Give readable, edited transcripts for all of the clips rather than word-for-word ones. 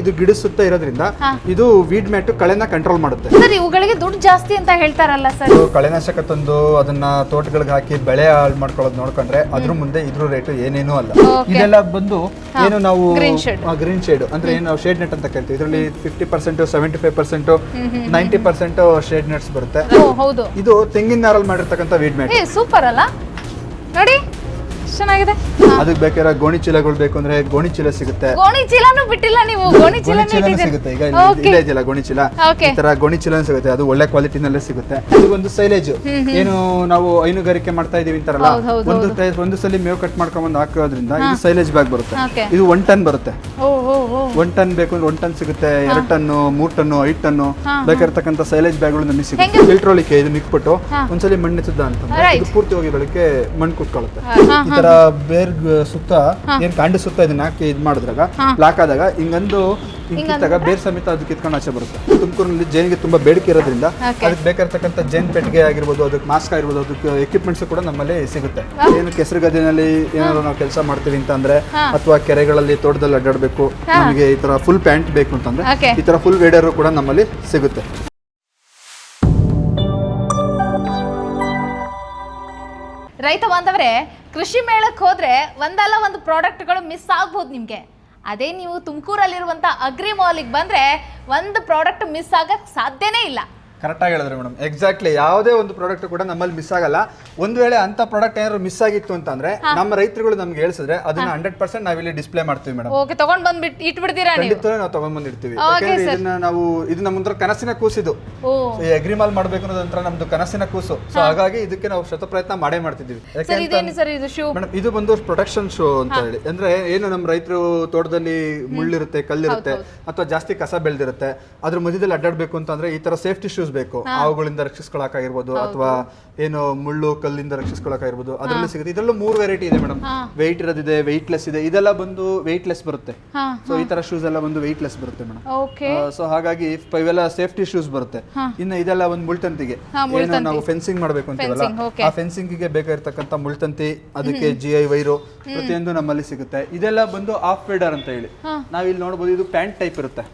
ಇದು ಗಿಡ ಸುತ್ತ ಇರೋದ್ರಿಂದ ಇದು ವೀಡ್ ಮ್ಯಾಟ್ ಕಳೆನ ಕಂಟ್ರೋಲ್ ಮಾಡುತ್ತೆ. ಸರ್ ಇವುಗಳಿಗೆ ದುಡ್ಡು ಜಾಸ್ತಿ ಅಂತ ಹೇಳ್ತಾರಲ್ಲ ಸರ್? ಕಳೆನಾಶಕ ತಂದು ಅದನ್ನ ತೋಟಗಳಿಗೆ ಹಾಕಿ ಬೆಳೆ ಹಾಳು ಮಾಡ್ಕೊಳ್ಳೋದು ನೋಡ್ಕೊಂಡ್ರೆ ಅದ್ರ ಮುಂದೆ ಇದ್ರ ರೇಟ್ ಏನೇನೂ ಅಲ್ಲ. ಇದೆಲ್ಲ ಬಂದು ಏನು ನಾವು ಗ್ರೀನ್ ಶೇಡ್ ಅಂದ್ರೆ ಏನು ನಾವು ಶೇಡ್ ನೆಟ್ ಅಂತ ಕರಿತೀವಿ. ಇದರಲ್ಲಿ 50%, 75%, 90% ಶೇಡ್ ನೆಟ್ಸ್ ಬರುತ್ತೆ. ಇದು ತೆಂಗಿನ ನಾರಲ್ಲಿ ಮಾಡಿರ್ತಕ್ಕಂಥ ವೀಡ್ ಮ್ಯಾಟ್. ಸೂಪರ್ ಅಲ್ಲ ನೋಡಿ, ಚೆನ್ನಾಗಿದೆ. ಅದಕ್ಕೆ ಬೇಕಾದ್ರೆ ಗೋಣಿ ಚೀಲಗಳು ಬೇಕು ಅಂದ್ರೆ ಗೋಣಿ ಚೀಲ ಸಿಗುತ್ತೆ. ಗೋಣಿ ಚೀಲನೂ ಬಿಟ್ಟಿಲ್ಲ ನೀವು? ಗೋಣಿ ಚೀಲ ಸಿಗುತ್ತೆ. ಈಗ ಇಲ್ಲೇ ಇದೆಯಲ್ಲ ಗೋಣಿ ಚೀಲ, ಈ ತರ ಗೋಣಿ ಚೀಲ ಸಿಗುತ್ತೆ. ಅದು ಒಳ್ಳೆ ಕ್ವಾಲಿಟಿನಲ್ಲೇ ಸಿಗುತ್ತೆ. ಇದು ಒಂದು ಸೈಲೇಜ್, ಏನು ನಾವು ಹೈನುಗಾರಿಕೆ ಮಾಡ್ತಾ ಇದೀವಿ ಅಂತಾರಲ್ಲ, ಒಂದು ಸಲ ಮೇವು ಕಟ್ ಮಾಡ್ಕೊಂಡ್ ಬಂದು ಹಾಕೋದ್ರಿಂದ ಇದು ಸೈಲೇಜ್ ಬ್ಯಾಗ್ ಬರುತ್ತೆ. ಇದು 1 ಟನ್ ಬರುತ್ತೆ. 1 ಟನ್ ಬೇಕು ಅಂದ್ರೆ 1 ಟನ್ ಸಿಗುತ್ತೆ, 2 ಟನ್ನು, 3 ಟನ್ನು, 5 ಟನ್ನು ಬೇಕಾಗಿರ್ತಕ್ಕಂಥ ಸೈಲೇಜ್ ಬ್ಯಾಗ್ಗಳು ನಮಗೆ ಸಿಗುತ್ತೆ. ಫಿಲ್ಟ್ರೋಲಿಕ್ಕೆ ಇದನ್ನ ಇಕ್ಬಿಟ್ಟು ಒಂದ್ಸಲಿ ಮಣ್ಣು ಎತ್ತದ ಅಂತಂದ್ರೆ ಇದು ಪೂರ್ತಿ ಹೋಗಿ ಬೆಳಗ್ಗೆ ಮಣ್ಣು ಕುತ್ಕೊಳ್ಳುತ್ತೆ. ಈ ತರ ಬೇರ್ ಸುತ್ತ ಏನ್ ಕಾಂಡ ಸುತ್ತ ಇದನ್ನ ಹಾಕಿ ಇದ್ ಮಾಡಿದ್ರಾಗ ಲಾಕ್ ಆದಾಗ ಹಿಂಗಂದು ಕಿತ್ತಾಗ ಬೇರ್ ಸಮೇತ ಅದು ಕಿತ್ಕೊಂಡು ಆಚೆ ಬರುತ್ತೆ. ತುಮಕೂರಿನಲ್ಲಿ ಜೇನಿಗೆ ತುಂಬಾ ಬೇಡಿಕೆ ಇರೋದ್ರಿಂದ ಅದಕ್ಕೆ ಬೇಕಾಗಿರ್ತಕ್ಕಂಥ ಜೇನ್ ಪೆಟ್ಟಿಗೆ ಆಗಿರ್ಬೋದು, ಅದಕ್ಕೆ ಮಾಸ್ಕ್ ಆಗಿರ್ಬೋದು, ಅದಕ್ಕೆ ಎಕ್ವಿಪ್ಮೆಂಟ್ಸ್ ಕೂಡ ನಮ್ಮಲ್ಲಿ ಸಿಗುತ್ತೆ. ಏನು ಕೆಸರು ಗದ್ದೆನಲ್ಲಿ ಏನಾದ್ರು ನಾವು ಕೆಲಸ ಮಾಡ್ತೀವಿ ಅಂತ ಅಂದ್ರೆ, ಅಥವಾ ಕೆರೆಗಳಲ್ಲಿ ತೋಟದಲ್ಲಿ ಅಡ್ಡಾಡ್ಬೇಕು, ನಮಗೆ ಈ ತರ ಫುಲ್ ಪ್ಯಾಂಟ್ ಬೇಕು ಅಂತಂದ್ರೆ ಈ ತರ ಫುಲ್ ವೇಡರ್ ಕೂಡ ನಮ್ಮಲ್ಲಿ ಸಿಗುತ್ತೆ. ರೈತ ಬಾಂಧವರೇ, ಕೃಷಿ ಮೇಳಕ್ಕೆ ಹೋದ್ರೆ ಒಂದಲ್ಲ ಒಂದು ಪ್ರಾಡಕ್ಟ್ಗಳು ಮಿಸ್ ಆಗ್ಬೋದು ನಿಮಗೆ. ಅದೇ ನೀವು ತುಮಕೂರಲ್ಲಿರುವಂಥ ಅಗ್ರಿ ಮಾಲಿಗೆ ಬಂದರೆ ಒಂದು ಪ್ರಾಡಕ್ಟ್ ಮಿಸ್ ಆಗಕ್ಕೆ ಸಾಧ್ಯನೇ ಇಲ್ಲ. ಕರೆಕ್ಟಾಗಿ ಹೇಳಿದ್ರಿ ಮೇಡಮ್. ಎಕ್ಸಾಕ್ಟ್ಲಿ ಯಾವುದೇ ಒಂದು ಪ್ರಾಡಕ್ಟ್ ಕೂಡ ನಮ್ಮಲ್ಲಿ ಮಿಸ್ ಆಗಲ್ಲ. ಒಂದು ವೇಳೆ ಅಂತ ಪ್ರಾಡಕ್ಟ್ ಏನಾದ್ರು ಮಿಸ್ ಆಗಿತ್ತು ಅಂತಂದ್ರೆ ನಮ್ಮ ರೈತರುಗಳು ನಮ್ಗೆ ಹೇಳಿಸಿದ್ರೆ ಅದನ್ನ 100% ನಾವಿಲ್ಲಿ ಡಿಸ್ಪ್ಲೇ ಮಾಡ್ತೀವಿ ಮೇಡಮ್. ಓಕೆ, ತಗೊಂಡ್ ಬಂದ್ಬಿಟ್ಟು ಇಟ್ಬಿಡ್ತೀರಾ ನೀವು? ಖಂಡಿತವಾಗಿ ನಾವು ತಗೊಂಡ್ ಬಂದಿರ್ತೀವಿ. ಇದನ್ನ ನಾವು ಇದು ನಮ್ಮಂತರ ಕನಸಿನ ಕೂಸಿದು. ಈ ಅಗ್ರಿ ಮಾಲ್ ಮಾಡ್ಬೇಕು ಅನ್ನೋದಂತರ ನಮ್ದು ಕನಸಿನ ಕೂಸು. ಸೊ ಹಾಗಾಗಿ ಇದಕ್ಕೆ ನಾವು ಶತ ಪ್ರಯತ್ನ ಮಾಡೇ ಮಾಡ್ತಿದ್ದೀವಿ. ಮೇಡಮ್ ಇದು ಬಂದು ಪ್ರೊಟೆಕ್ಷನ್ ಶೋ ಅಂತ ಹೇಳಿ, ಅಂದ್ರೆ ಏನು ನಮ್ಮ ರೈತರು ತೋಟದಲ್ಲಿ ಮುಳ್ಳಿರುತ್ತೆ, ಕಲ್ಲಿರುತ್ತೆ, ಅಥವಾ ಜಾಸ್ತಿ ಕಸ ಬೆಳೆದಿರುತ್ತೆ, ಅದ್ರ ಮಧ್ಯದಲ್ಲಿ ಅಡ್ಡಾಡ್ಬೇಕು ಅಂತಂದ್ರೆ ಈ ತರ ಸೇಫ್ಟಿ ಶೂಸ್ ಬೇಕು. ಅವುಗಳಿಂದ ರಕ್ಷಿಸ್ಕೊಳಕಾಗಿರ್ಬೋದು, ಅಥವಾ ಏನು ಮುಳ್ಳು ಕಲ್ಲಿಂದ ರಕ್ಷಿಸ್ಕೊಳಕಾಗಿರ್ಬೋದು, ಅದರಲ್ಲಿ ಸಿಗುತ್ತೆ. ಇದರಲ್ಲೂ 3 ವೆರೈಟಿ ಇದೆ ಮೇಡಮ್. ವೆಯ್ಟ್ ಇರೋದಿದೆ, ವೆಯ್ಟ್ಲೆಸ್ ಇದೆ. ಇದೆಲ್ಲ ಬಂದು ವೆಯ್ಟ್ಲೆಸ್ ಬರುತ್ತೆ. ಸೊ ಈ ತರ ಶೂಸ್ ಎಲ್ಲ ಬಂದು ವೆಯ್ಟ್ಲೆಸ್ ಬರುತ್ತೆ ಮೇಡಮ್. ಸೊ ಹಾಗಾಗಿ ಇವೆಲ್ಲ ಸೇಫ್ಟಿ ಶೂಸ್ ಬರುತ್ತೆ. ಇನ್ನು ಇದೆಲ್ಲ ಒಂದು ಮುಳ್ತಂತಿಗೆ ಏನು ನಾವು ಫೆನ್ಸಿಂಗ್ ಮಾಡ್ಬೇಕು ಅಂತೀವಲ್ಲ, ಆ ಫೆನ್ಸಿಂಗ್ ಗೆ ಬೇಕಾಗಿರ್ತಕ್ಕಂಥ ಮುಳ್ತಂತಿ, ಅದಕ್ಕೆ GI ವೈರು ಪ್ರತಿಯೊಂದು ನಮ್ಮಲ್ಲಿ ಸಿಗುತ್ತೆ. ಇದೆಲ್ಲ ಬಂದು ಆಫ್ ವೇಡರ್ ಅಂತ ಹೇಳಿ ನಾವ್ ಇಲ್ಲಿ ನೋಡಬಹುದು. ಇದು ಪ್ಯಾಂಟ್ ಟೈಪ್ ಇರುತ್ತೆ.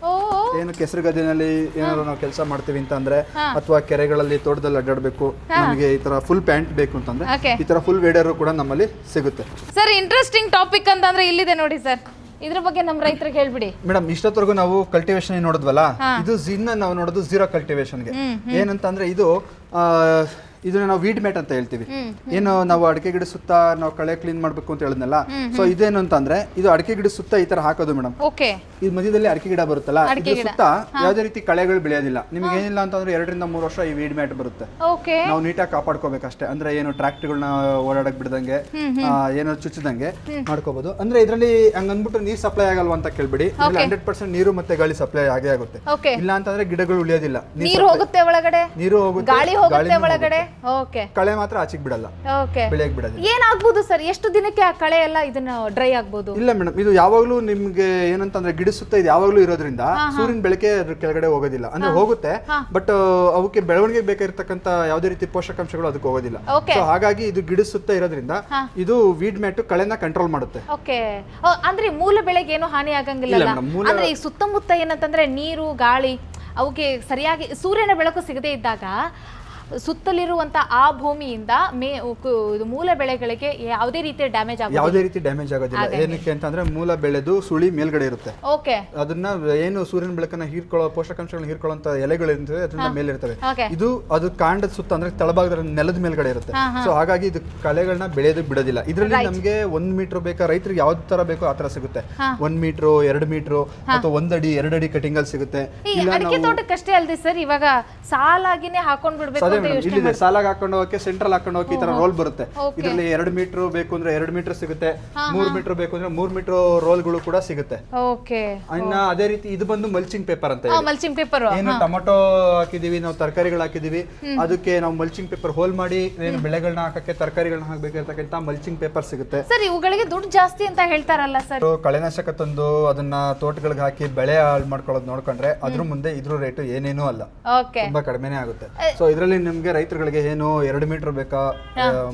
ಏನು ಕೆಸರು ಗದ್ದೆನಲ್ಲಿ ಏನಾದ್ರು ನಾವು ಕೆಲಸ ಮಾಡ್ತೀವಿ ಅಂತ ಅಂದ್ರೆ, ಅಥವಾ ಕೆರೆಗಳಲ್ಲಿ ತೋಟದಲ್ಲಿ ಅಡ್ಡಾಡ್ಬೇಕು, ನಮಗೆ ಈ ತರ ಫುಲ್ ಪ್ಯಾಂಟ್ ಬೇಕು ಅಂತಂದ್ರೆ ಈ ತರ ಫುಲ್ ವೇಡರ್ ಕೂಡ ನಮ್ಮಲ್ಲಿ ಸಿಗುತ್ತೆ. ಸರ್ ಇಂಟ್ರೆಸ್ಟಿಂಗ್ ಟಾಪಿಕ್ ಅಂತಂದ್ರೆ ಇಲ್ಲಿದೆ ನೋಡಿ ಸರ್, ಇದ್ರ ಬಗ್ಗೆ ನಮ್ಮ ರೈತರಿಗೆ ಹೇಳ್ಬಿಡಿ. ಮೇಡಮ್ ಇಷ್ಟೊತ್ತವರೆಗೂ ನಾವು ಕಲ್ಟಿವೇಶನ್ ನೋಡಿದ್ವಲ್ಲ, ಇದು ನಾವು ನೋಡೋದು ಝೀರೋ ಕಲ್ಟಿವೇಶನ್ಗೆ. ಏನಂತಂದ್ರೆ ಇದನ್ನ ನಾವು ವೀಡ್ ಮ್ಯಾಟ್ ಅಂತ ಹೇಳ್ತೀವಿ. ಏನು ನಾವು ಅಡಿಕೆ ಗಿಡ ಸುತ್ತ ನಾವು ಕಳೆ ಕ್ಲೀನ್ ಮಾಡ್ಬೇಕು ಅಂತ ಹೇಳಿದ್ನಲ್ಲ, ಸೊ ಇದೇನು ಅಂತಂದ್ರೆ ಇದು ಅಡಿಕೆ ಗಿಡ ಸುತ್ತ ಈ ತರ ಹಾಕೋದು ಮೇಡಮ್. ಈ ಮಧ್ಯದಲ್ಲಿ ಅಡಿಕೆ ಗಿಡ ಬರುತ್ತಲ್ಲ, ಇದ್ರ ಸುತ್ತ ಯಾವುದೇ ರೀತಿ ಕಳೆಗಳು ಬೆಳೆಯೋದಿಲ್ಲ. ನಿಮ್ಗೆ ಏನಿಲ್ಲ ಅಂತಂದ್ರೆ 2 ರಿಂದ 3 ವರ್ಷ ಈ ವೀಡ್ ಮ್ಯಾಟ್ ಬರುತ್ತೆ. ನಾವು ನೀಟಾಗಿ ಕಾಪಾಡ್ಕೋಬೇಕಷ್ಟೇ. ಅಂದ್ರೆ ಏನು ಟ್ರಾಕ್ಟರ್ಗಳನ್ನ ಓಡಾಡಕ್ ಬಿಡದಂಗೆ, ಏನೋ ಚುಚ್ಚದಂಗೆ ಮಾಡ್ಕೋಬಹುದು. ಅಂದ್ರೆ ಇದರಲ್ಲಿ ಹಂಗನ್ಬಿಟ್ಟು ನೀರ್ ಸಪ್ಲೈ ಆಗಲ್ವಾ ಅಂತ ಕೇಳ್ಬಿಡಿ. 100% ನೀರು ಮತ್ತೆ ಗಾಳಿ ಸಪ್ಲೈ ಆಗೇ ಆಗುತ್ತೆ. ಇಲ್ಲ ಅಂತಂದ್ರೆ ಗಿಡಗಳು ಉಳಿಯೋದಿಲ್ಲ. ನೀರು ಹೋಗುತ್ತೆ ಒಳಗಡೆ, ನೀರು ಹೋಗುತ್ತೆ, ಗಾಳಿ ಹೋಗುತ್ತೆ ಒಳಗಡೆ, ಕಳೆ ಮಾತ್ರ ಆಚೆಗೆ ಬಿಡಲ್ಲ, ಬೆಳೆಯಕ್ಕೆ ಬಿಡಲ್ಲ. ಏನಾಗ್ಬೋದು ಸರ್, ಎಷ್ಟು ದಿನಕ್ಕೆ ಆ ಕಳೆ ಎಲ್ಲ ಇದನ್ನ ಡ್ರೈ ಆಗ್ಬೋದು? ಇಲ್ಲ ಮೇಡಮ್, ಇದು ಯಾವಾಗ್ಲೂ ನಿಮ್ಗೆ ಏನಂತಂದ್ರೆ ಗಿಡ ಸುತ್ತ ಇದು ಯಾವಾಗ್ಲೂ ಇರೋದ್ರಿಂದ ಸೂರ್ಯನ ಬೆಳಕೆ ಅದ್ರ ಕೆಳಗಡೆ ಹೋಗೋದಿಲ್ಲ. ಅಂದ್ರೆ ಹೋಗುತ್ತೆ, ಬಟ್ ಅವಕ್ಕೆ ಬೆಳವಣಿಗೆ ಬೇಕಾಗಿರ್ತಕ್ಕಂಥ ಯಾವುದೇ ರೀತಿ ಪೋಷಕಾಂಶಗಳು ಅದಕ್ಕೆ ಹೋಗೋದಿಲ್ಲ. ಸೊ ಹಾಗಾಗಿ ಇದು ಗಿಡ ಸುತ್ತ ಇರೋದ್ರಿಂದ ಇದು ವೀಡ್ ಮ್ಯಾಟ್ ಕಳೆನ ಕಂಟ್ರೋಲ್ ಮಾಡುತ್ತೆ. ಓಕೆ, ಅಂದ್ರೆ ಮೂಲ ಬೆಳೆಗೆ ಏನು ಹಾನಿ ಆಗಂಗಿಲ್ಲ. ಅಂದ್ರೆ ಈ ಸುತ್ತಮುತ್ತ ಏನಂತಂದ್ರೆ ನೀರು ಗಾಳಿ ಅವಕ್ಕೆ ಸರಿಯಾಗಿ ಸೂರ್ಯನ ಬೆಳಕು ಸಿಗದೇ ಇದ್ದಾಗ ಸುತ್ತಲಿರುವಂತ ಆ ಭೂಮಿಯಿಂದ ಮೂಲ ಬೆಳೆಗಳಿಗೆ ಯಾವುದೇ ರೀತಿಯ ಡ್ಯಾಮೇಜ್ ಆಗೋದಿಲ್ಲ. ಏನಕ್ಕೆ ಅಂತಂದ್ರೆ ಮೂಲ ಬೆಳೆದು ಸುಳಿ ಮೇಲ್ಗಡೆ ಇರುತ್ತೆ. ಅದನ್ನ ಏನು ಸೂರ್ಯನ ಬೆಳಕನ್ನ ಹೀರ್ಕೊಳ್ಳೋ ಪೋಷಕಾಂಶಗಳನ್ನ ಹೀರ್ಕೊಳ್ಳೋಂತ ಎಲೆಗಳಿರ್ತವೆ, ಅದನ್ನ ಮೇಲಿರ್ತವೆ. ಅದು ಕಾಂಡದ ಸುತ್ತ ಅಂದ್ರೆ ತಳಭಾಗದ ನೆಲದ ಮೇಲ್ಗಡೆ ಇರುತ್ತೆ. ಸೊ ಹಾಗಾಗಿ ಇದು ಕಳೆಗಳನ್ನ ಬೆಳೆಯೋದಕ್ಕೆ ಬಿಡೋದಿಲ್ಲ. ಇದರಲ್ಲಿ ನಮ್ಗೆ 1 ಮೀಟರ್ ಬೇಕಾ, ರೈತರಿಗೆ ಯಾವ್ದು ತರ ಬೇಕೋ ಆ ತರ ಸಿಗುತ್ತೆ. 1 ಮೀಟರ್, 2 ಮೀಟರ್, ಅಥವಾ 1 ಅಡಿ 2 ಅಡಿ ಕಟಿಂಗ್ ಅಲ್ಲಿ ಸಿಗುತ್ತೆ. ತೋಟಕ್ಕಷ್ಟೇ ಅಲ್ದೆ ಸರ್, ಇವಾಗ ಸಾಲಾಗಿನೇ ಹಾಕೊಂಡ್ ಬಿಡ್ಬೇಕು. ಇಲ್ಲಿದೆ ಸಾಲಾಗಿ ಹಾಕೊಂಡು ಹೋಗಕ್ಕೆ, ಸೆಂಟ್ರಲ್ ಹಾಕೊಂಡು ಹೋಗಕ್ಕೆ ಈ ತರ ರೋಲ್ ಬರುತ್ತೆ. ಇದರಲ್ಲಿ 2 ಮೀಟರ್ ಬೇಕು ಅಂದ್ರೆ 2 ಮೀಟರ್ ಸಿಗುತ್ತೆ, 3 ಮೀಟರ್ ಬೇಕು ಅಂದ್ರೆ 3 ಮೀಟರ್ ರೋಲ್ಗಳು ಕೂಡ ಸಿಗುತ್ತೆ. ಇನ್ನ ಅದೇ ರೀತಿ ಇದು ಬಂದು ಮಲ್ಚಿಂಗ್ ಪೇಪರ್ ಅಂತ ಏನು ಟೊಮೆಟೊ ಹಾಕಿದೀವಿ ನಾವು, ತರಕಾರಿಗಳು ಹಾಕಿದೀವಿ, ಅದಕ್ಕೆ ನಾವು ಮಲ್ಚಿಂಗ್ ಪೇಪರ್ ಹೋಲ್ ಮಾಡಿ ಏನು ಬೆಳೆಗಳನ್ನ ಹಾಕಕ್ಕೆ, ತರಕಾರಿಗಳನ್ನ ಹಾಕ್ಬೇಕಿರ್ತಕ್ಕಂಥ ಮಲ್ಚಿಂಗ್ ಪೇಪರ್ ಸಿಗುತ್ತೆ. ಸರ್ ಇವುಗಳಿಗೆ ದುಡ್ಡು ಜಾಸ್ತಿ ಅಂತ ಹೇಳ್ತಾರಲ್ಲ ಸರ್? ಕಳೆನಾಶಕ ತಂದು ಅದನ್ನ ತೋಟಗಳಿಗೆ ಹಾಕಿ ಬೆಳೆ ಹಾಳು ಮಾಡ್ಕೊಳ್ಳೋದು ನೋಡ್ಕೊಂಡ್ರೆ ಅದ್ರ ಮುಂದೆ ಇದ್ರ ರೇಟ್ ಏನೇನೂ ಅಲ್ಲ, ತುಂಬಾ ಕಡಿಮೆನೇ ಆಗುತ್ತೆ. ಸೊ ಇದರಲ್ಲಿ ನಿಮ್ಗೆ ರೈತರುಗಳಿಗೆ ಏನು 2 ಮೀಟರ್ ಬೇಕಾ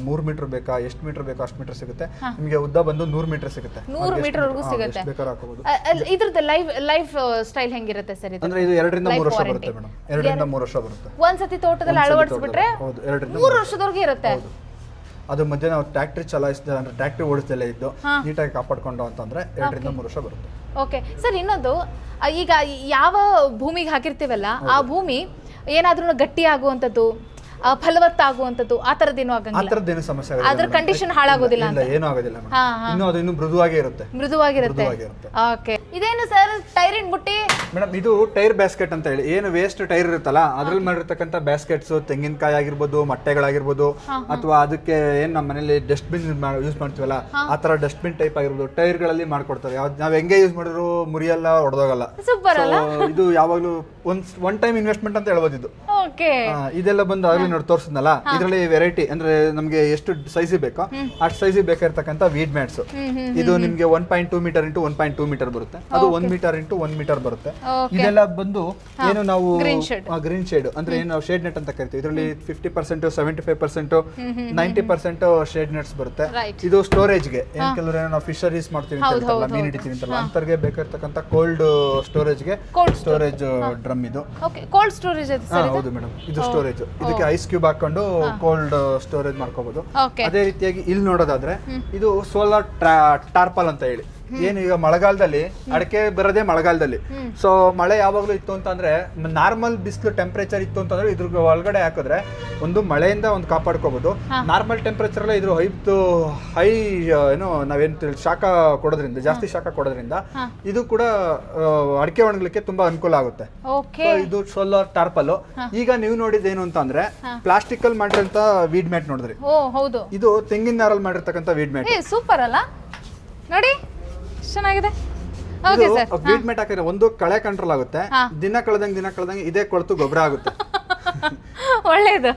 3 ಮೀಟರ್ ಬೇಕಾ ಎಷ್ಟು ಮೀಟರ್ ಬೇಕಾ ಅಷ್ಟು ಮೀಟರ್ ಸಿಗುತ್ತೆ. ನಿಮಗೆ ಉದ್ದ ಬಂದು 100 ಮೀಟರ್ ಸಿಗುತ್ತೆ. 100 ಮೀಟರ್ ವರೆಗೂ ಸಿಗುತ್ತೆ. ಬೇಕಾದ್ರೆ ಹಾಕೋಬಹುದು. ಇದ್ರದ್ದು ಲೈಫ್ ಸ್ಟೈಲ್ ಹೆಂಗಿರುತ್ತೆ ಸರ್ ಇದು? ಅಂದ್ರೆ ಇದು 2 ರಿಂದ 3 ವರ್ಷ ಬರುತ್ತೆ ಮೇಡಮ್. 2 ರಿಂದ 3 ವರ್ಷ ಬರುತ್ತೆ. ಒಂದ್ಸತಿ ತೋಟದಲ್ಲಿ ಅಳವಡಿಸ್ಬಿಟ್ರೆ 2 ರಿಂದ 3 ವರ್ಷದವರೆಗೆ ಇರುತ್ತೆ. ಅದು ಮಧ್ಯೆ ನಾವು ಟ್ರ್ಯಾಕ್ಟರ್ ಚಲಾಯಿಸಿದ ಅಂದ್ರೆ ಟ್ರ್ಯಾಕ್ಟರ್ ಓಡಿಸ್ದಲ್ಲೇ ಇದ್ದು ನೀಟಾಗಿ ಕಾಪಾಡ್ಕೊಂಡು ಅಂತಂದ್ರೆ 2 ರಿಂದ 3 ವರ್ಷ ಬರುತ್ತೆ. ಓಕೆ ಸರ್, ಇನ್ನೊಂದು ಈಗ ಯಾವ ಭೂಮಿಗೆ ಹಾಕಿರ್ತೀವಲ್ಲ ಆ ಭೂಮಿ ಏನಾದ್ರೂ ಗಟ್ಟಿ ಆಗುವಂಥದ್ದು, ಫಲವತ್ತಾಗುವಂಥದ್ದು ಆ ಥರದ್ದೇನು ಆಗಂಗಿಲ್ಲ? ಆ ಥರದ್ದೇನು ಸಮಸ್ಯೆ ಆಗೋದಿಲ್ಲ, ಅದ್ರ ಕಂಡೀಷನ್ ಹಾಳಾಗೋದಿಲ್ಲ ಇಲ್ಲ, ಏನೂ ಆಗೋದಿಲ್ಲ ಮೇಡಮ್. ಇನ್ನು ಮೃದುವಾಗೇ ಇರುತ್ತೆ. ಮೃದುವಾಗಿರುತ್ತೆ. ಓಕೆ, ಇದೇನು ಸರ್ ಟೈರಿನ ಬುಟ್ಟಿ? ಮೇಡಮ್ ಇದು ಟೈರ್ ಬ್ಯಾಸ್ಕೆಟ್ ಅಂತ ಹೇಳಿ, ಏನು ವೇಸ್ಟ್ ಟೈರ್ ಇರುತ್ತಲ್ಲ ಅದ್ರಲ್ಲಿ ಮಾಡಿರ್ತಕ್ಕಂಥ ಬ್ಯಾಸ್ಕೆಟ್ಸ್, ತೆಂಗಿನಕಾಯಿ ಆಗಿರ್ಬೋದು, ಮೊಟ್ಟೆಗಳಾಗಿರ್ಬೋದು, ಅಥವಾ ಅದಕ್ಕೆ ಏನ್ ನಮ್ಮ ಮನೇಲಿ ಡಸ್ಟ್ ಬಿನ್ ಯೂಸ್ ಮಾಡ್ತೀವಲ್ಲ ಆ ತರ ಡಸ್ಟ್ ಬಿನ್ ಟೈಪ್ ಆಗಿರ್ಬೋದು ಟೈರ್ ಗಳಲ್ಲಿ ಮಾಡ್ಕೊಡ್ತಾರೆ. ನಾವ್ ಹೆಂಗೆ ಯೂಸ್ ಮಾಡಿದ್ರು ಮುರಿಯಲ್ಲ, ಹೊಡೆದೋಗಲ್ಲ. ಸೂಪರ್ ಅಲ್ಲ? ಇದು ಯಾವಾಗ್ಲೂ ಒನ್ ಟೈಮ್ ಇನ್ವೆಸ್ಟ್ಮೆಂಟ್ ಅಂತ ಹೇಳ್ಬೋದು ಇದು. ಓಕೆ, ಇದೆಲ್ಲ ಬಂದು ಆಗ್ಲಿ ನೋಡಿ ತೋರಿಸಿದ್ನಲ್ಲ, ಇದರಲ್ಲಿ ವೆರೈಟಿ ಅಂದ್ರೆ ನಮ್ಗೆ ಎಷ್ಟು ಸೈಜ್ ಬೇಕೋ ಅಷ್ಟು ಸೈಜ್ ಬೇಕಾಗಿರ್ತಕ್ಕಂಥ ವೀಡ್ ಮ್ಯಾಟ್ಸ್. ಇದು ನಿಮ್ಗೆ 1.2 ಮೀಟರ್ ಇಂಟು 1.2 ಮೀಟರ್ ಬರುತ್ತೆ. ಅದು 1 ಮೀಟರ್ ಇಂಟು 1 ಮೀಟರ್ ಬರುತ್ತೆ. ಇದೆಲ್ಲ ಬಂದು ಏನು ನಾವು ಗ್ರೀನ್ ಶೇಡ್ ಅಂದ್ರೆ ಏನು ನಾವು ಶೇಡ್ ನೆಟ್ ಅಂತ ಕರಿತೀವಿ. ಇದರಲ್ಲಿ 50%, 75%, 90% ಶೇಡ್ ನೆಟ್ಸ್ ಬರುತ್ತೆ. ಇದು ಸ್ಟೋರೇಜ್ಗೆ ಏನ್ ಕೆಲವರು ನಾವು ಫಿಶರೀಸ್ ಮಾಡ್ತೀವಿ ಅಂತ ಮೀನ್ ಹಿಡಿತೀವಿ ಅಂತಲ್ಲ ಅಂತರ್ಗೆ ಬೇಕಾಗಿರ್ತಕ್ಕಂಥ ಕೋಲ್ಡ್ ಸ್ಟೋರೇಜ್ಗೆ ಸ್ಟೋರೇಜ್ ಡ್ರಮ್ ಇದು. ಕೋಲ್ಡ್ ಸ್ಟೋರೇಜ್ ಹೌದು ಮೇಡಮ್, ಇದು ಸ್ಟೋರೇಜ್. ಇದಕ್ಕೆ ಐಸ್ ಕ್ಯೂಬ್ ಹಾಕೊಂಡು ಕೋಲ್ಡ್ ಸ್ಟೋರೇಜ್ ಮಾಡ್ಕೋಬಹುದು. ಅದೇ ರೀತಿಯಾಗಿ ಇಲ್ಲಿ ನೋಡೋದಾದ್ರೆ ಇದು ಸೋಲಾರ್ ಟಾರ್ಪಲ್ ಅಂತ ಹೇಳಿ, ಏನು ಈಗ ಮಳೆಗಾಲದಲ್ಲಿ ಅಡಿಕೆ ಬರೋದೇ ಮಳೆಗಾಲದಲ್ಲಿ. ಸೊ ಮಳೆ ಯಾವಾಗಲೂ ಇತ್ತು ಅಂತಂದ್ರೆ ನಾರ್ಮಲ್ ಬಿಸಿಲು ಟೆಂಪರೇಚರ್ ಇತ್ತು ಅಂತಂದ್ರೆ ಇದ್ರ ಒಳಗಡೆ ಹಾಕಿದ್ರೆ ಒಂದು ಮಳೆಯಿಂದ ಒಂದು ಕಾಪಾಡ್ಕೋಬಹುದು. ನಾರ್ಮಲ್ ಟೆಂಪರೇಚರ್ ಎಲ್ಲ ಇದ್ರ ಹೈ ಏನೋ ನಾವೇನು ಶಾಖ ಕೊಡೋದ್ರಿಂದ, ಜಾಸ್ತಿ ಶಾಖ ಕೊಡೋದ್ರಿಂದ ಇದು ಕೂಡ ಅಡಿಕೆ ಒಣಗಲಿಕ್ಕೆ ತುಂಬಾ ಅನುಕೂಲ ಆಗುತ್ತೆ. ಇದು ಸೋಲಾರ್ ಟಾರ್ಪಲ್. ಈಗ ನೀವು ನೋಡಿದ್ದೇನು ಅಂತ ಅಂದ್ರೆ ಪ್ಲಾಸ್ಟಿಕ್ ಅಲ್ಲಿ ಮಾಡಿರೋಂತ ವೀಡ್ ಮ್ಯಾಟ್ ನೋಡಿದ್ರಿ, ಇದು ತೆಂಗಿನ ನಾರಲ್ಲಿ ಮಾಡಿರ್ತಕ್ಕಂಥ ವೀಡ್ ಮ್ಯಾಟ್. ಸೂಪರ್ ಅಲ್ಲ ನೋಡಿ, ಚೆನ್ನಾಗಿದೆ. ವೀಡ್ ಮ್ಯಾಟ್ ಹಾಕಿದ್ರೆ ಒಂದು ಕಳೆ ಕಂಟ್ರೋಲ್ ಆಗುತ್ತೆ, ದಿನ ಕಳೆದಂಗೆ ಇದೇ ಕೊಳ್ತು ಗೊಬ್ಬರ ಆಗುತ್ತೆ. ಒಳ್ಳೇದು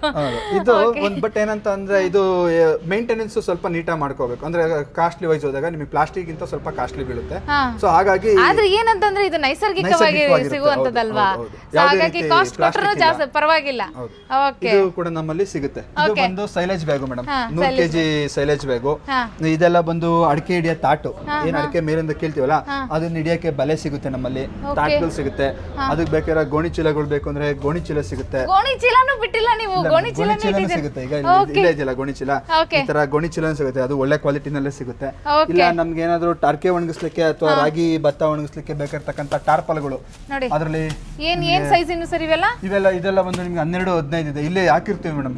ಇದು ಒಂದ್. ಬಟ್ ಏನಂತ ಅಂದ್ರೆ ಇದು ಮೇಂಟೆನೆನ್ಸ್ ಸ್ವಲ್ಪ ನೀಟಾಗಿ ಮಾಡ್ಕೋಬೇಕು. ಅಂದ್ರೆ ಕಾಸ್ಟ್ಲಿ ವೈಸ್ ಹೋದಾಗ ನಿಮಗೆ ಪ್ಲಾಸ್ಟಿಕ್ ಗಿಂತ ಸ್ವಲ್ಪ ಕಾಸ್ಟ್ಲಿ ಬೀಳುತ್ತೆ. ಸೊ ಹಾಗಾಗಿ ಆದ್ರೆ ಏನಂತಂದ್ರೆ ಇದು ನೈಸರ್ಗಿಕವಾಗಿ ಸಿಗುವಂತದಲ್ವಾ, ಹಾಗಾಗಿ ಕಾಸ್ಟ್ ಕೊಟ್ಟರು ಜಾಸ್ತಿ ಪರವಾಗಿಲ್ಲ. ಇದು ಕೂಡ ನಮ್ಮಲ್ಲಿ ಸಿಗುತ್ತೆ. ಇದು ಬಂದು silage bag madam, 100 kg silage bag. ಇದೆಲ್ಲ ಬಂದು ಅಡಿಕೆ ಹಿಡಿಯೋ ತಾಟು, ಏನ್ ಅಡಿಕೆ ಮೇಲಿಂದ ಕೀಳ್ತೀವಲ್ಲ ಅದನ್ನ ಹಿಡಿಯಕ್ಕೆ ಬಲೆ ಸಿಗುತ್ತೆ ನಮ್ಮಲ್ಲಿ, ತಾಟ್ಗಳು ಸಿಗುತ್ತೆ. ಅದಕ್ಕೆ ಬೇಕಾದ್ರೆ ಗೋಣಿ ಚೀಲಗಳು ಬೇಕು ಅಂದ್ರೆ ಗೋಣಿ ಚೀಲ ಸಿಗುತ್ತೆ. ಗೋಣಿ ಚೀಲನೂ ಬಿಟ್ಟಿಲ್ಲ ನೀವು? ಗೋಣಿ ಚೀಲ ಸಿಗುತ್ತೆ. ಈಗ ಇಲ್ಲೇ ಇದೆಯಲ್ಲ ಗೋಣಿ ಚೀಲ, ಈ ತರ ಗೋಣಿ ಚೀಲ ಸಿಗುತ್ತೆ. ಅದು ಒಳ್ಳೆ ಕ್ವಾಲಿಟಿನಲ್ಲೇ ಸಿಗುತ್ತೆ. ಇಲ್ಲ ನಮ್ಗೆ ಏನಾದ್ರು ಅಡಿಕೆ ಒಣಗಿಸ್ಲಿಕ್ಕೆ ಅಥವಾ ರಾಗಿ ಭತ್ತ ಒಣಗಿಸ್ಲಿಕ್ಕೆ ಬೇಕಾಗಿರ್ತಕ್ಕಂಥ ಟಾರ್ಪಲ್ಗಳು ಅದರಲ್ಲಿ ಏನ್ ಸೈಜ್ ಇನ್ನು ಸರ್ ಇದೆಲ್ಲ ಬಂದು ನಿಮ್ಗೆ 12, 15 ಇದೆ. ಇಲ್ಲೇ ಹಾಕಿರ್ತೀವಿ ಮೇಡಮ್.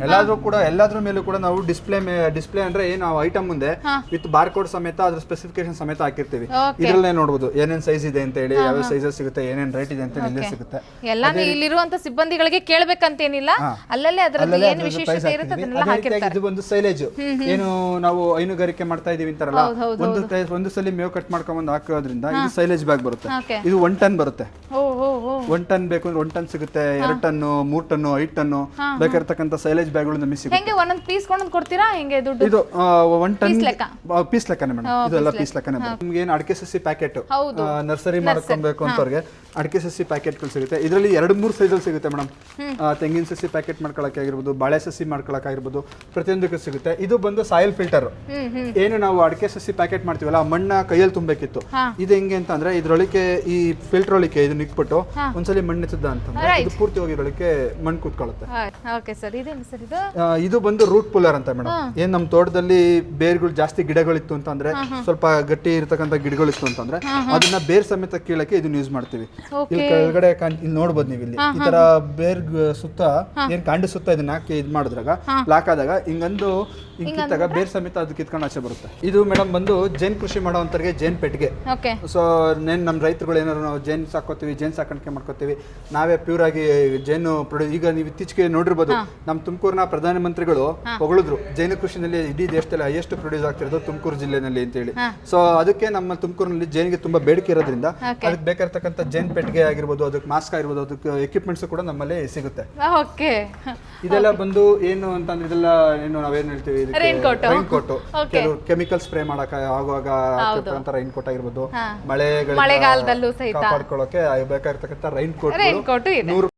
ಎಲ್ಲಾದ್ರೂ ಮೇಲೂ ಕೂಡ ನಾವು ಡಿಸ್ಪ್ಲೇ ಅಂದ್ರೆ ಏನು ಐಟಮ್ ಮುಂದೆ ವಿತ್ ಬಾರ್ ಕೋಡ್ ಸಮೇತ ಅದ್ರ ಸ್ಪೆಸಿಫಿಕೇಶನ್ ಸಮೇತ ಹಾಕಿರ್ತೀವಿ. ಇದ್ರಲ್ಲೇ ನೋಡಬಹುದು ಏನೇನ್ ಸೈಜ್ ಇದೆ ಅಂತ ಹೇಳಿ, ಯಾವ ಸೈಜಸ್ ಸಿಗುತ್ತೆ, ಏನೇನ್ ರೇಟ್ ಇದೆ ಅಂತ ಇಲ್ಲೇ ಸಿಗುತ್ತೆ. ಎಲ್ಲಾನು ಇಲ್ಲಿರುವಂತ ಸಿಬ್ಬಂದಿಗಳಿಗೆ ಕೇಳಬೇಕಂತೇನಿಲ್ಲ, ಅಲ್ಲಲ್ಲೇ ಅದರಲ್ಲಿ ಏನು ವಿಶೇಷತೆ ಇರುತ್ತೆ ಅದನ್ನೆಲ್ಲ ಹಾಕಿರ್ತಾರೆ. ಇದು ಒಂದು ಸೈಲೇಜ್, ಏನು ನಾವು ಹೈನುಗಾರಿಕೆ ಮಾಡ್ತಾ ಇದೀವಿ ಅಂತಾರಲ್ಲ, ಒಂದು ಸಲ ಮೇವು ಕಟ್ ಮಾಡ್ಕೊಂಡ್ ಬಂದು ಹಾಕೋದ್ರಿಂದ ಇದು ಸೈಲೇಜ್ ಬ್ಯಾಗ್ ಬರುತ್ತೆ. ಇದು 1 ಟನ್ ಬರುತ್ತೆ. 1 ಟನ್ ಬೇಕು ಅಂದ್ರೆ 1 ಟನ್ ಸಿಗುತ್ತೆ, 2 ಟನ್ನು, 3 ಟನ್ನು, 5 ಟನ್ನು ಬೇಕಾಗಿರ್ತಕ್ಕಂಥ ಸೈಲೇಜ್ ಬ್ಯಾಗ್ಗಳು ನಮಗೆ ಸಿಗುತ್ತೆ. ಹೆಂಗೆ ಒಂದೊಂದು ಪೀಸ್ ಕೊಂಡೊಂದು ಕೊಡ್ತೀರಾ? ಹೆಂಗೆ ದುಡ್ಡು? ಇದು 1 ಟನ್ ಪೀಸ್ ಲೆಕ್ಕನೇ ಮೇಡಮ್. ಇದೆಲ್ಲ ಪೀಸ್ ಲೆಕ್ಕನೇ. ನಿಮ್ಗೆ ಏನು ಅಡಿಕೆ ಸಸಿ ಪ್ಯಾಕೆಟ್ ನರ್ಸರಿ ಮಾಡ್ಕೊಬೇಕು ಅಂತವ್ರಿಗೆ ಅಡಿಕೆ ಸಸಿ ಪ್ಯಾಕೆಟ್ಗಳು ಸಿಗುತ್ತೆ. ಇದರಲ್ಲಿ 2-3 ಸೈಜಲ್ಲಿ ಸಿಗುತ್ತೆ ಮೇಡಮ್. ತೆಂಗಿನ ಸಸಿ ಪ್ಯಾಕೆಟ್ ಮಾಡ್ಕೊಳಕ್ಕೆ ಆಗಿರ್ಬೋದು, ಬಾಳೆ ಸಸಿ ಮಾಡ್ಕೊಳಕ್ ಆಗಿರ್ಬೋದು, ಪ್ರತಿಯೊಂದಕ್ಕೂ ಸಿಗುತ್ತೆ. ಇದು ಬಂದು ಸಾಯಿಲ್ ಫಿಲ್ಟರ್. ಏನು ನಾವು ಅಡಿಕೆ ಸಸಿ ಪ್ಯಾಕೆಟ್ ಮಾಡ್ತೀವಲ್ಲ ಮಣ್ಣ ಕೈಯಲ್ಲಿ ತುಂಬಬೇಕಿತ್ತು. ಇದು ಹೆಂಗೆ ಅಂತ ಅಂದ್ರೆ ಇದ್ರೊಳಗೆ ಈ ಫಿಲ್ಟರ್ ಒಳಗೆ ಇದನ್ನ ಇಟ್ಬಿಟ್ಟು ಒಂದ್ಸಲಿ ಮಣ್ಣು ಎತ್ತದ ಅಂತಂದ್ರೆ ಇದು ಪೂರ್ತಿ ಹೋಗಿ ಇದ್ರೊಳಗೆ ಮಣ್ಣು ಕೂತ್ಕೊಳ್ಳುತ್ತೆ. ಇದು ಬಂದು ರೂಟ್ ಪುಲ್ಲರ್ ಅಂತ ಮೇಡಮ್. ಏನ್ ನಮ್ ತೋಟದಲ್ಲಿ ಬೇರ್ಗಳು ಜಾಸ್ತಿ ಗಿಡಗಳಿತ್ತು ಅಂತಂದ್ರೆ, ಸ್ವಲ್ಪ ಗಟ್ಟಿ ಇರತಕ್ಕಂಥ ಗಿಡಗಳಿತ್ತು ಅಂತಂದ್ರೆ ಅದನ್ನ ಬೇರ್ ಸಮೇತ ಕೀಳಕ್ಕೆ ಇದನ್ನ ಯೂಸ್ ಮಾಡ್ತೀವಿ. ಇಲ್ಲಿ ಕೆಳಗಡೆ ಇಲ್ಲಿ ನೋಡ್ಬೋದು ನೀವು, ಇಲ್ಲಿ ಈ ತರ ಬೇರ್ ಸುತ್ತ ಏನ್ ಕಾಂಡ ಸುತ್ತ ಇದನ್ನ ಹಾಕಿ ಇದ್ ಮಾಡಿದ್ರಾಗ ಲಾಕ್ ಆದಾಗ ಹಿಂಗಂದು ಕಿತ್ತಾಗ ಬೇರ್ ಸಮೇತ ಅದು ಕಿತ್ಕೊಂಡು ಆಚೆ ಬರುತ್ತೆ. ಇದು ಮೇಡಮ್ ಬಂದು ಜೇನ್ ಕೃಷಿ ಮಾಡೋವಂತರಿಗೆ ಜೇನ್ ಪೆಟ್ಟಿಗೆ. ಸೊ ನಮ್ ರೈತರುಗಳು ಏನಾದ್ರು ನಾವು ಜೇನ್ ಸಾಕೋತೀವಿ, ಜೇನ್ ಸಾಕಾಣಿಕೆ ಮಾಡ್ಕೋತೀವಿ, ನಾವೇ ಪ್ಯೂರ್ ಆಗಿ ಜೇನು ಈಗ ನೀವು ಇತ್ತೀಚೆಗೆ ನೋಡಿರ್ಬೋದು, ನಮ್ಮ ತುಮಕೂರಿನ ಪ್ರಧಾನಮಂತ್ರಿಗಳು ಹೊಗಳಿದ್ರು ಜೇನು ಕೃಷಿನಲ್ಲಿ ಇಡೀ ದೇಶದಲ್ಲಿ ಹೈಯೆಸ್ಟ್ ಪ್ರೊಡ್ಯೂಸ್ ಆಗ್ತಿರೋದು ತುಮಕೂರು ಜಿಲ್ಲೆನಲ್ಲಿ ಅಂತ ಹೇಳಿ. ಸೊ ಅದಕ್ಕೆ ನಮ್ಮ ತುಮಕೂರಿನಲ್ಲಿ ಜೇನಿಗೆ ತುಂಬಾ ಬೇಡಿಕೆ ಇರೋದ್ರಿಂದ ಅದಕ್ಕೆ ಬೇಕಾಗಿರ್ತಕ್ಕಂಥ ಜೇನ್ ಪೆಟ್ಟಿಗೆ ಆಗಿರ್ಬೋದು, ಅದಕ್ಕೆ ಮಾಸ್ಕ್ ಆಗಿರ್ಬೋದು, ಅದಕ್ಕೆ ಎಕ್ವಿಪ್ಮೆಂಟ್ಸ್ ಕೂಡ ನಮ್ಮಲ್ಲಿ ಸಿಗುತ್ತೆ. ಇದೆಲ್ಲ ಬಂದು ಏನು ಅಂತಂದ್ರೆ ಇದೆಲ್ಲ ಏನು ನಾವೇನ್ ಹೇಳ್ತೀವಿ, ರೈನ್ ಕೋಟ್, ಕೆಲವು ಕೆಮಿಕಲ್ ಸ್ಪ್ರೇ ಮಾಡಕ ಆಗುವಾಗ ರೈನ್ ಕೋಟ್ ಆಗಿರ್ಬೋದು, ಮಳೆಗಾಲದಲ್ಲೂ ಕಾಪಾಡ್ಕೊಳ್ಳೋಕೆ ಬೇಕಾಗಿರ್ತಕ್ಕಂಥ ರೈನ್ ಕೋಟ್